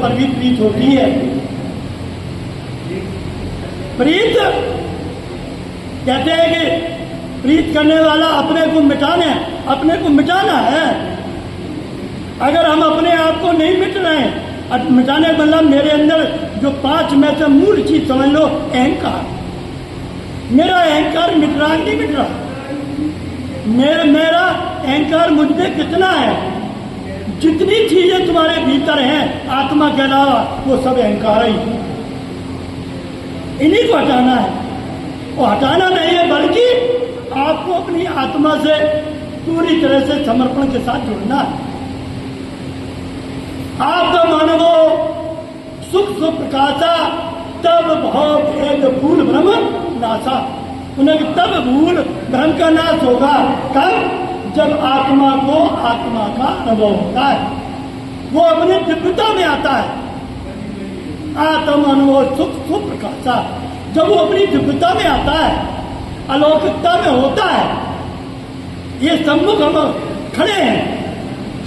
पर भी प्रीत होती है। प्रीत कहते हैं कि प्रीत करने वाला अपने को मिटाना है। अगर हम अपने आप को नहीं मिट रहे हैं, मिटाने मतलब मेरे अंदर जो 5 में से मूल चीज समझ लो, अहंकार। मेरा अहंकार मिट रहा नहीं मिट रहा? मेरा अहंकार मुझ में कितना है? जितनी चीजें तुम्हारे भीतर हैं आत्मा के अलावा, वो सब अहंकार ही। इन्हीं को हटाना है। वो हटाना नहीं है, बल्कि आपको अपनी आत्मा से पूरी तरह से समर्पण के साथ जुड़ना है। आपका मानवो सुख प्रकाशा, तब भाव भेद भूल भ्रम नाशा। उन्हें तब भूल भ्रम का नाश होगा। कब? जब आत्मा को आत्मा का अनुभव होता है, वो अपने दिव्यता में आता है। आत्म अनुभव सुख प्रकाशा, जब वो अपनी दिव्यता में आता है, अलौकिकता में होता है, ये सम्मुख हम खड़े हैं,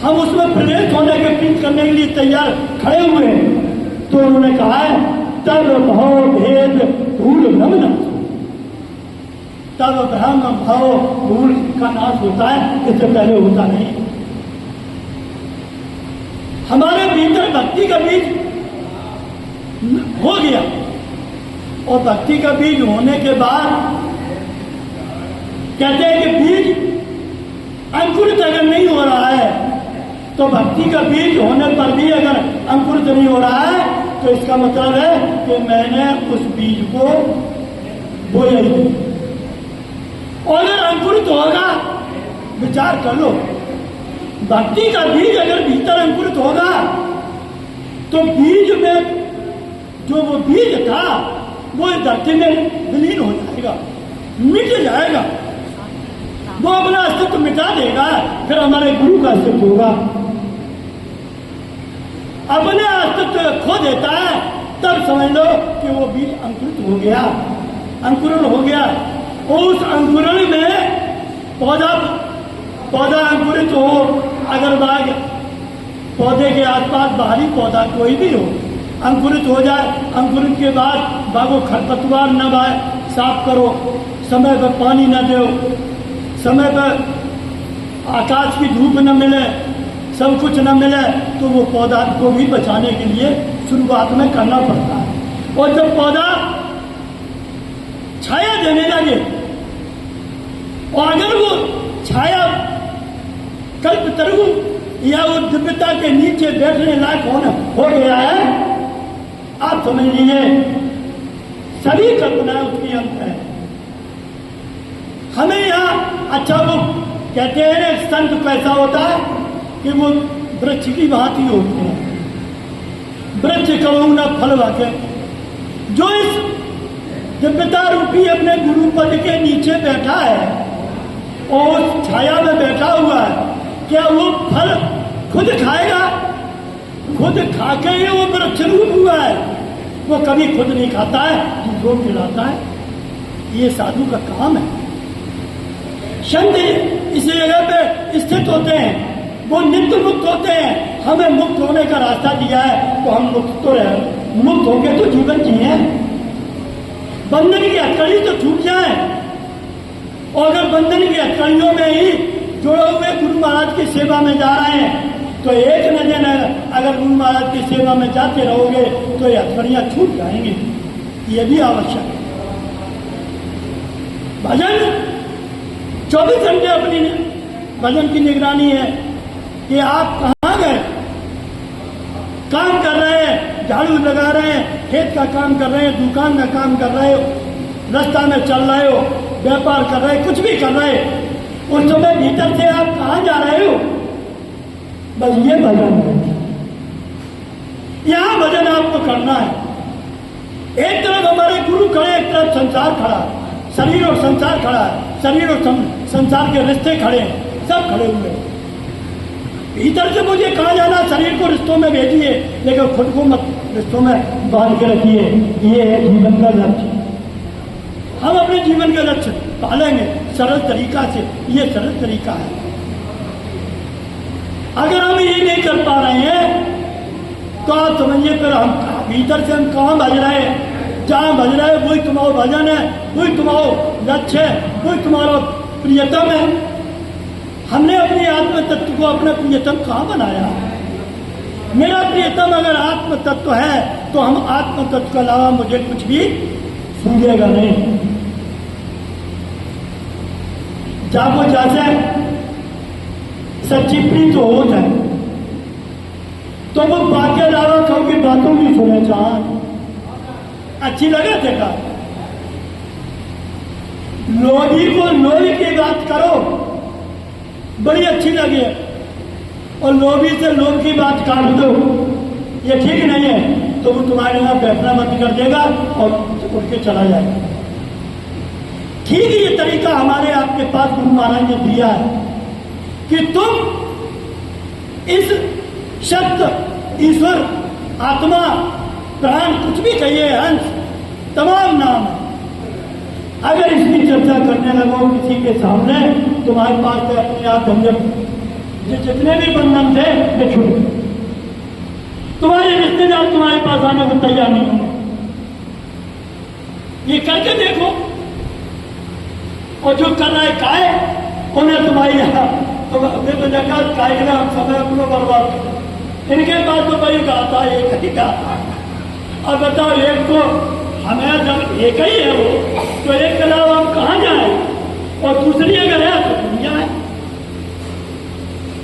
हम उसमें प्रवेश होने के प्रीत करने के लिए तैयार खड़े हुए हैं। तो उन्होंने कहा है तब भाव भेद भूल भ्रम नाश, तब भ्रम भाव भूल का नाश होता है, इससे पहले होता नहीं। हमारे भीतर भक्ति का बीज हो गया, और भक्ति का बीज होने के बाद कहते हैं कि बीज अंकुरित अगर नहीं हो रहा है, तो भक्ति का बीज होने पर भी अगर अंकुरित नहीं हो रहा है, तो इसका मतलब है कि मैंने उस बीज को बोया ही नहीं। और अगर अंकुरित होगा, विचार कर लो, भक्ति का बीज अगर भीतर अंकुरित होगा, तो बीज में जो वो बीज था वो धरती में विलीन हो जाएगा, मिट जाएगा, वो अपना अस्तित्व मिटा देगा। फिर हमारे गुरु का अस्तित्व होगा। अपने अस्तित्व खो देता है, तब समझ लो कि वो बीज अंकुरित हो गया, अंकुरण हो गया। उस अंकुरण में पौधा अंकुरित हो, अगर बाग पौधे के आसपास बाहरी पौधा कोई भी हो, अंकुरित हो जाए, अंकुरित के बाद बागो खरपतवार न बाए, साफ करो, समय पर पानी न दो, समय पर आकाश की धूप न मिले, सब कुछ न मिले, तो वो पौधा को भी बचाने के लिए शुरुआत में करना पड़ता है। और जब पौधा छाया देने लगे, और अगर वो छाया कल्पतरु या वो दिव्यता के नीचे बैठने लायक हो गया है, आप समझ लीजिए सभी कल्पनाएं उसकी अंत है। हमें यहाँ अच्छा वो कहते हैं संत कैसा होता है कि वो वृक्ष की भांति होते हैं, वृक्ष कहूँ न फल वाके, जो इस दिव्यता रूपी अपने गुरु पद के नीचे बैठा है और उस छाया में बैठा हुआ है, क्या वो फल खुद खाएगा? खुद खाके ही वो वृक्ष रूप हुआ है, वो कभी खुद नहीं खाता है, दूसरों को खिलाता है। ये साधु का काम है। संत इस जगह पे स्थित होते हैं, वो नित्य मुक्त होते हैं, हमें मुक्त होने का रास्ता दिया है, तो हम मुक्त तो रहे, मुक्त होके तो जीवन जिए। बंधन की हथकड़ी तो छूट जाए, और अगर बंधन की हथकड़ियों में ही जुड़े हुए गुरु महाराज की सेवा में जा रहे हैं, तो एक न दिन अगर गुरु महाराज की सेवा में जाते रहोगे तो ये हथकड़ियां छूट जाएंगी। ये भी आवश्यक है। भजन 24 घंटे अपनी भजन की निगरानी है कि आप कहाँ गए, काम कर रहे हैं, झाड़ू लगा रहे हैं, खेत का काम कर रहे हैं, दुकान का काम कर रहे हो, रास्ता में चल रहे हो, व्यापार कर रहे हो, कुछ भी कर रहे हो, उस समय भीतर से आप कहाँ जा रहे हो? बस ये भजन है। यहाँ भजन आपको करना है। एक तरफ हमारे गुरु खड़े, एक तरफ संसार खड़ा, शरीर और संसार खड़ा है, शरीर और संसार के रिश्ते खड़े हैं, सब खड़े हुए हैं। भीतर से मुझे कहा जाना, शरीर को रिश्तों में भेजिए, लेकिन खुद को मत रिश्तों में बांध के रखिए। ये है जीवन का लक्ष्य। हम अपने जीवन का लक्ष्य पालेंगे सरल तरीका से, ये सरल तरीका है। अगर हम ये नहीं कर पा रहे हैं तो आप समझिए फिर हम भीतर से हम कहाँ भज रहे हैं? जहाँ भज रहे हैं वही तुम्हारा भजन है, वही तुम्हारा लक्ष्य है, वही तुम्हारा प्रियतम है। हमने अपने आत्म तत्व को अपना प्रियतम कहाँ बनाया? मेरा प्रियतम अगर आत्म तत्व है तो हम आत्म तत्व के अलावा मुझे कुछ भी सूझेगा नहीं। जब वो जैसे सच्ची प्रीत हो जाए तो वो बाकी अलावा कभी बातों भी सुने चाह अच्छी लगे थे का लोभी को लोभी की बात करो बड़ी अच्छी लगी है, और लोभी से लोभ की बात काट दो ये ठीक नहीं है, तो वो तुम्हारे वहां बैठना बंद कर देगा और उठ के चला जाएगा। ठीक ये तरीका हमारे आपके पास गुरु महाराज ने दिया है कि तुम इस शब्द ईश्वर आत्मा प्राण कुछ भी कहिए, हंस तमाम नाम है, अगर इसकी चर्चा करने लगो किसी के सामने तुम्हारे पास तो अपने आप झंझट जितने भी बंधन थे वे छूट गए। तुम्हारे रिश्तेदार तुम्हारे पास आने को तैयार नहीं होंगे। ये करके देखो, और जो कर रहा है काय उन्हें तुम्हारी तो देखा काय ना समय अपना बर्बाद कर। इनके पास तो भाई गाता एक ही गाता। अब बताओ एक को हमें जब एक ही है वो तो एक के अलावा हम कहाँ जाए, और दूसरी अगर है तो दुनिया है।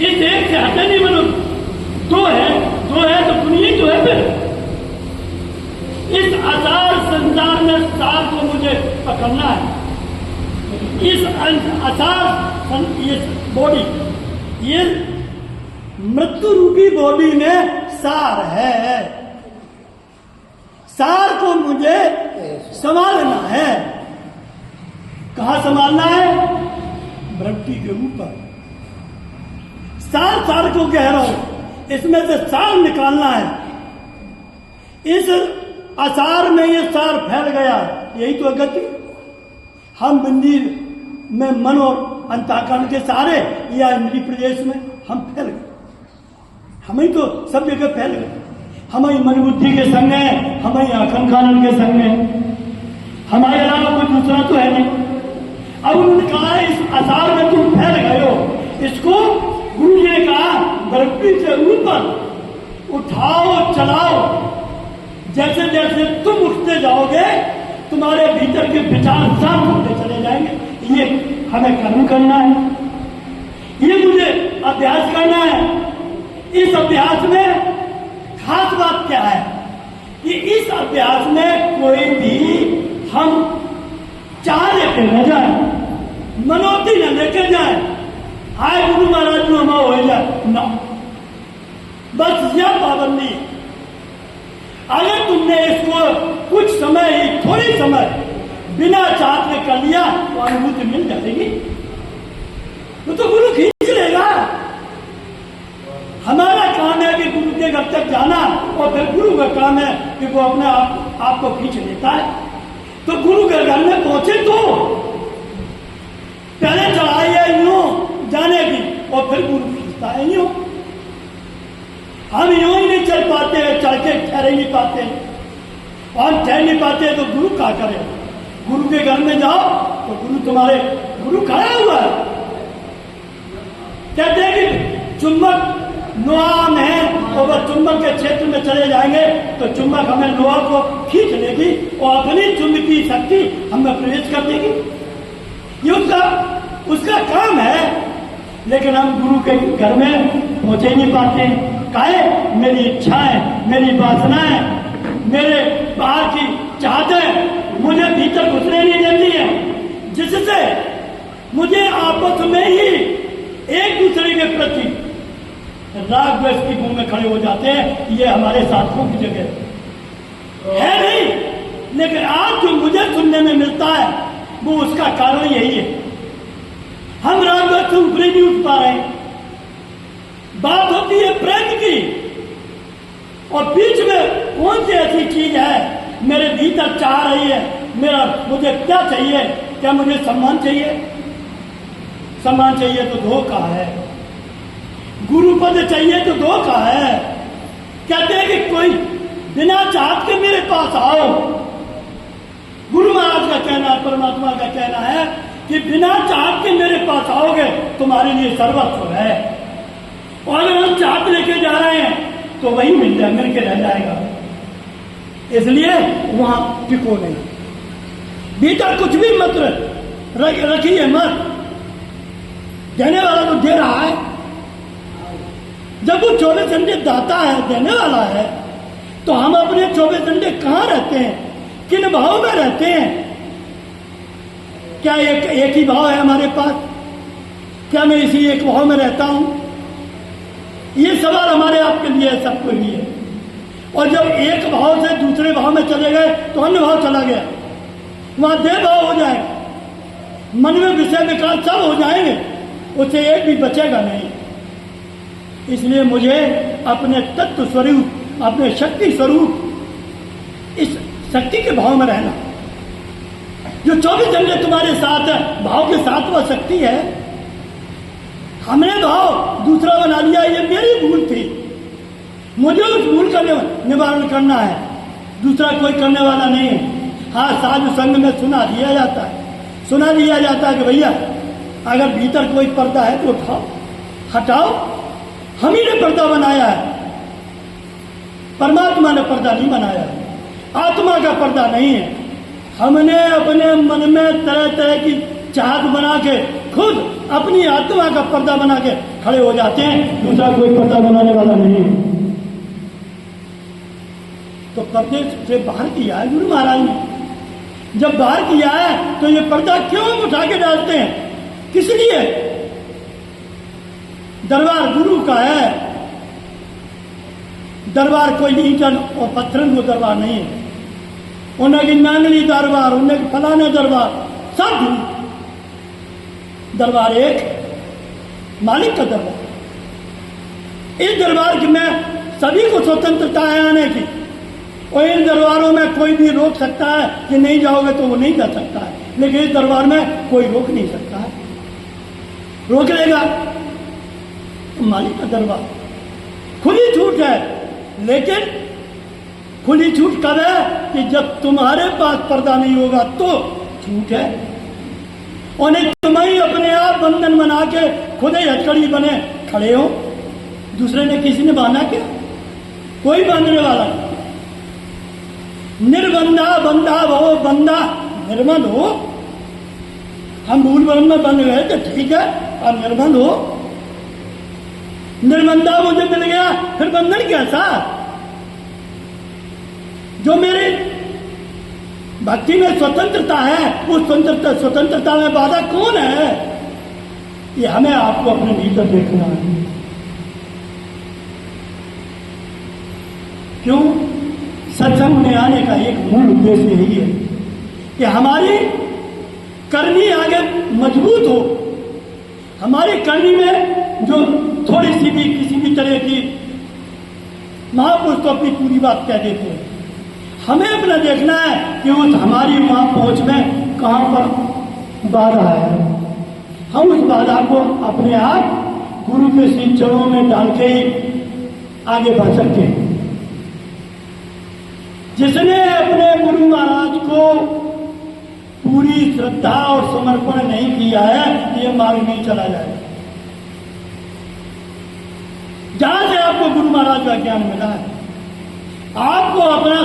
इस एक से हटे नहीं बनो, दो है तो दुनिया तो है। फिर इस आसार संसार में सार को मुझे पकड़ना है। इस आसार इस बॉडी, ये मृत्यु रूपी बॉडी में सार है, सार को मुझे संभालना है। कहाँ संभालना है? वृत्ति के ऊपर। सार को कह रहा हूं, इसमें से सार निकालना है। इस आसार में ये सार फैल गया, यही तो गति। हम मंदिर में मन और अंतःकरण के सारे या इंद्रिय प्रदेश में हम फैल गए, हम ही तो सब जगह फैल गए। हमारी मन बुद्धि के संग है, हमारी आंखन कानन के संग है, हमारे अलावा कोई दूसरा तो है नहीं। अब उन्होंने कहा इस आसार में तुम फैल गए हो, इसको गुरु जी ने कहा वृत्ति से ऊपर उठाओ चलाओ। जैसे जैसे तुम उठते जाओगे तुम्हारे भीतर के विचार साफ होते चले जाएंगे। ये हमें कर्म करना है, ये मुझे अभ्यास करना है। इस अभ्यास में खास बात क्या है कि इस अभ्यास में कोई भी हम चाह लेके न जाए, मनोती न लेके जाए, आए गुरु महाराज जो हमारा हो जाए ना, बस यह पाबंदी। अगर तुमने इसको कुछ समय ही थोड़ी समय बिना चाहते कर लिया तो अनुभूति मिल जाएगी, तो गुरु खींच लेगा। हमारा काम है कि गुरु के घर तक जाना, और फिर गुरु का काम है कि वो अपने आप को खींच लेता है। तो गुरु के घर में पहुंचे तो पहले चढ़ाई है यूं जाने की, और फिर गुरु खींचता है यूं। हम यूं ही नहीं चल पाते हैं, चढ़ के ठहर नहीं पाते, और हम ठहर नहीं पाते तो गुरु क्या करे? गुरु के घर में जाओ तो गुरु खड़ा हुआ है। कहते हैं कि चुंबक लोहा में है, और वह चुंबक के क्षेत्र में चले जाएंगे तो चुंबक हमें लोहा को खींच लेगी और अपनी चुंबकीय शक्ति हमें प्रवेश कर देगी। ये उसका काम है। लेकिन हम गुरु के घर में पहुंचे ही नहीं पाते। काहे? मेरी इच्छाएं, मेरी वासनाएं, मेरे बाहर की चाहतें मुझे भीतर घुसने नहीं देती है, जिससे मुझे आपस में ही एक दूसरे के प्रति राग द्वेष की भूमि में खड़े हो जाते हैं। ये हमारे साथियों की जगह है नहीं, लेकिन आज जो मुझे सुनने में मिलता है वो उसका कारण यही है। हम राग द्वेष से ऊपर नहीं उठ पा रहे। बात होती है प्रेम की, और बीच में कौन सी ऐसी चीज है मेरे भीतर चाह रही है, मुझे क्या चाहिए? क्या मुझे सम्मान चाहिए? सम्मान चाहिए तो धोखा है। गुरु पद चाहिए तो धोखा है। कहते हैं कि कोई बिना चाहत के मेरे पास आओ। गुरु महाराज का कहना, परमात्मा का कहना है कि बिना चाहत के मेरे पास आओगे तुम्हारे लिए सर्वस्व है। और अगर हम चाहत लेके जा रहे हैं तो वही मिल के रह जाएगा, इसलिए वहां टिको नहीं। भीतर कुछ भी मत रखिए मत। देने वाला तो दे रहा है। जब वो 24 घंटे दाता है, देने वाला है, तो हम अपने 24 घंटे कहाँ रहते हैं, किन भाव में रहते हैं? क्या एक ही भाव है हमारे पास? क्या मैं इसी एक भाव में रहता हूं? ये सवाल हमारे आपके लिए है, सबके लिए। और जब एक भाव से दूसरे भाव में चले गए तो अन्य भाव चला गया, वहां देह भाव हो जाएगा, मन में विषय विकार सब हो जाएंगे, उससे एक भी बचेगा नहीं। इसलिए मुझे अपने तत्व स्वरूप, अपने शक्ति स्वरूप, इस शक्ति के भाव में रहना। जो 24 घंटे तुम्हारे साथ है, भाव के साथ वह शक्ति है। हमने भाव दूसरा बना लिया, ये मेरी भूल थी। मुझे उस भूल का निवारण करना है, दूसरा कोई करने वाला नहीं है। हाँ, साधु संघ में सुना दिया जाता है कि भैया अगर भीतर कोई पर्दा है तो उठाओ, हटाओ। हम ही ने पर्दा बनाया है, परमात्मा ने पर्दा नहीं बनाया है, आत्मा का पर्दा नहीं है। हमने अपने मन में तरह तरह की चाहत बना के खुद अपनी आत्मा का पर्दा बना के खड़े हो जाते हैं, दूसरा कोई पर्दा बनाने वाला नहीं है। तो पर्दे से बाहर किया है गुरु महाराज ने। जब बाहर किया है तो ये पर्दा क्यों उठा के डालते हैं, किस लिए? दरबार गुरु का है। दरबार कोई ईंटन और पत्थर को दरबार नहीं है। उन्हें की नांगली दरबार, उन्हें फलाने दरबार, सब दरबार एक मालिक का दरबार। इस दरबार में सभी को स्वतंत्रता है आने की, और इन दरबारों में कोई भी रोक सकता है कि नहीं जाओगे तो वो नहीं जा सकता है, लेकिन इस दरबार में कोई रोक नहीं सकता है। रोक लेगा तो मालिक का दरबार। खुली छूट है, लेकिन खुली छूट कब है कि जब तुम्हारे पास पर्दा नहीं होगा तो छूट है। और नहीं तुम्हें अपने आप बंधन बना के खुद ही हथकड़ी बने खड़े हो। दूसरे ने, किसी ने बांधा क्या? कोई बांधने वाला नहीं। निर्बंधा बंधा भव, बंधा निर्बंध हो। हम भूल भ्रम में बंध गए तो ठीक है, और निर्बंध हो। निर्बंधा मुझे मिल गया, फिर बंधन कैसा? जो मेरी भक्ति में स्वतंत्रता है, उस स्वतंत्रता में बाधा कौन है? ये हमें आपको अपने भीतर देखना है। क्यों? सत्संग में आने का एक मूल उद्देश्य यही है कि हमारी करनी आगे मजबूत हो। हमारी करनी में जो थोड़ी सी भी किसी भी तरह की, महापुरुष तो अपनी पूरी बात कह देते हैं। हमें अपना देखना है कि उस हमारी वहां पहुंच में कहां पर बाधा है। हम उस बाधा को अपने आप गुरु के श्री चरणों में डाल के ही आगे बढ़ सकते हैं। जिसने अपने गुरु महाराज को पूरी श्रद्धा और समर्पण नहीं किया है, ये मार्ग नहीं चला जाएगा। जहां से आपको गुरु महाराज का ज्ञान मिला है, आपको अपना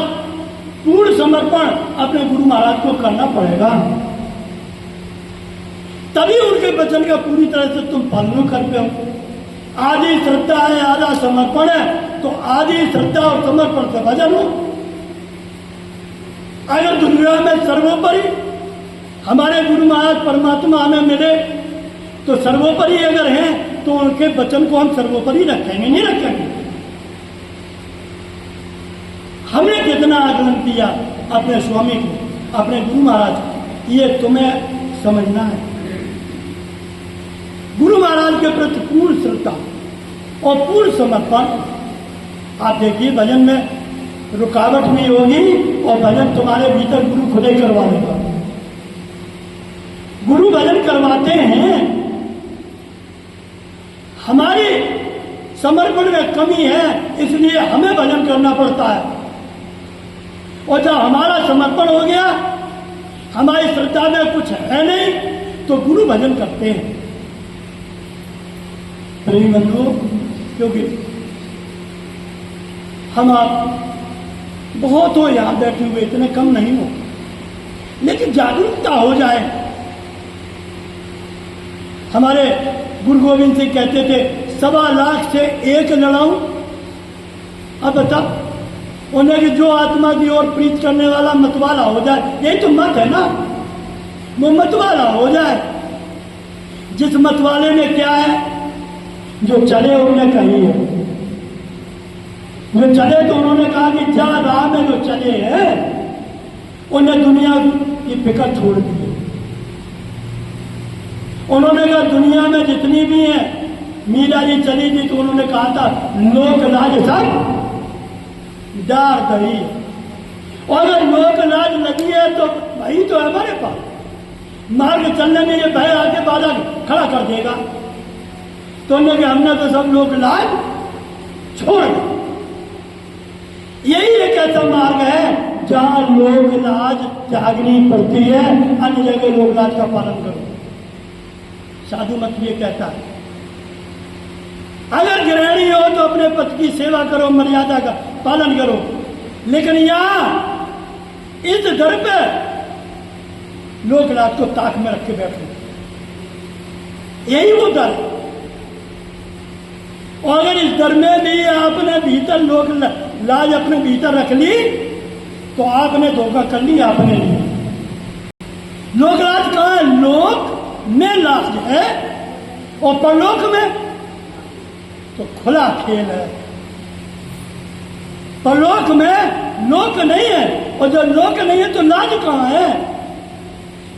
पूर्ण समर्पण अपने गुरु महाराज को करना पड़ेगा, तभी उनके वचन का पूरी तरह से तुम पालन कर पाओ। आधी श्रद्धा है, आधा समर्पण है, तो आधी श्रद्धा और समर्पण से भजन हो। अगर दुनिया में सर्वोपरि हमारे गुरु महाराज परमात्मा हमें मिले, तो सर्वोपरि अगर हैं तो उनके वचन को हम सर्वोपरि रखेंगे, नहीं रखेंगे। हमने कितना आगमन किया अपने स्वामी को, अपने गुरु महाराज को, ये तुम्हें समझना है। गुरु महाराज के प्रति पूर्ण श्रद्धा और पूर्ण समर्पण। आप देखिए, भजन में रुकावट नहीं होगी और भजन तुम्हारे भीतर गुरु खुद ही करवा देगा। गुरु भजन करवाते हैं, हमारी समर्पण में कमी है, इसलिए हमें भजन करना पड़ता है। और जब हमारा समर्पण हो गया, हमारी श्रद्धा में कुछ है नहीं, तो गुरु भजन करते हैं। प्रेमी बंधु, क्योंकि हम आप बहुत हो यहां बैठे हुए, इतने कम नहीं हो, लेकिन जागरूकता हो जाए। हमारे गुरु गोविंद सिंह कहते थे, 1.25 लाख से एक लड़ाऊं। अब बता, उन्हें कि जो आत्मा की ओर प्रीत करने वाला मतवाला हो जाए, यही तो मत है ना, वो मतवाला हो जाए। जिस मतवाले में क्या है, जो चले उन्हें कही है, जो चले तो उन्होंने कहा कि जा राह में जो चले हैं उन्हें दुनिया की फिक्र छोड़ दी। उन्होंने कहा दुनिया में जितनी भी है, मीरा जी चली थी तो उन्होंने कहा था लोक लाज सब डार दही, और अगर लोक लाज लगी है तो वही तो है हमारे पास, मार्ग चलने में ये भय आगे बाधा खड़ा कर देगा। तो उन्होंने कहा हमने तो सब लोक लाज छोड़ दिया। यही एक ऐसा मार्ग है जहां लोक लाज त्यागनी पड़ती है, अन्य जगह लोक लाज का पालन करो। साधु मत ये कहता है, अगर गृहिणी हो तो अपने पति की सेवा करो, मर्यादा का पालन करो, लेकिन यहां इस दर पे लोक लाज को ताक में रख के बैठो, यही वो दर है। और अगर इस दर में भी आपने भीतर लोक लाज अपने भीतर रख ली तो आपने धोखा कर लिया अपने लिए। लोक लाज कहां है? लोक में लाज है, और परलोक में तो खुला खेल है। परलोक में लोक नहीं है, और जब लोक नहीं है तो लाज कहां है?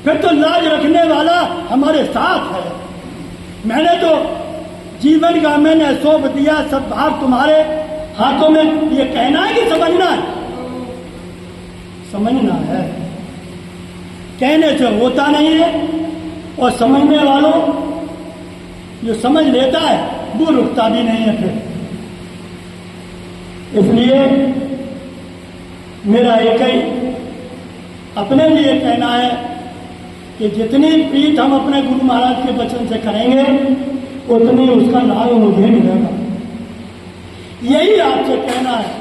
फिर तो लाज रखने वाला हमारे साथ है। मैंने तो जीवन का मैंने सौंप दिया, सब भार तुम्हारे हाथों में। ये कहना है कि समझना है? समझना है। कहने से होता नहीं है, और समझने वालों जो समझ लेता है वो रुकता भी नहीं है फिर। इसलिए मेरा एक ही अपने लिए कहना है कि जितनी प्रीत हम अपने गुरु महाराज के वचन से करेंगे, उतनी उसका लाभ मुझे मिलेगा। यही आपसे कहना है।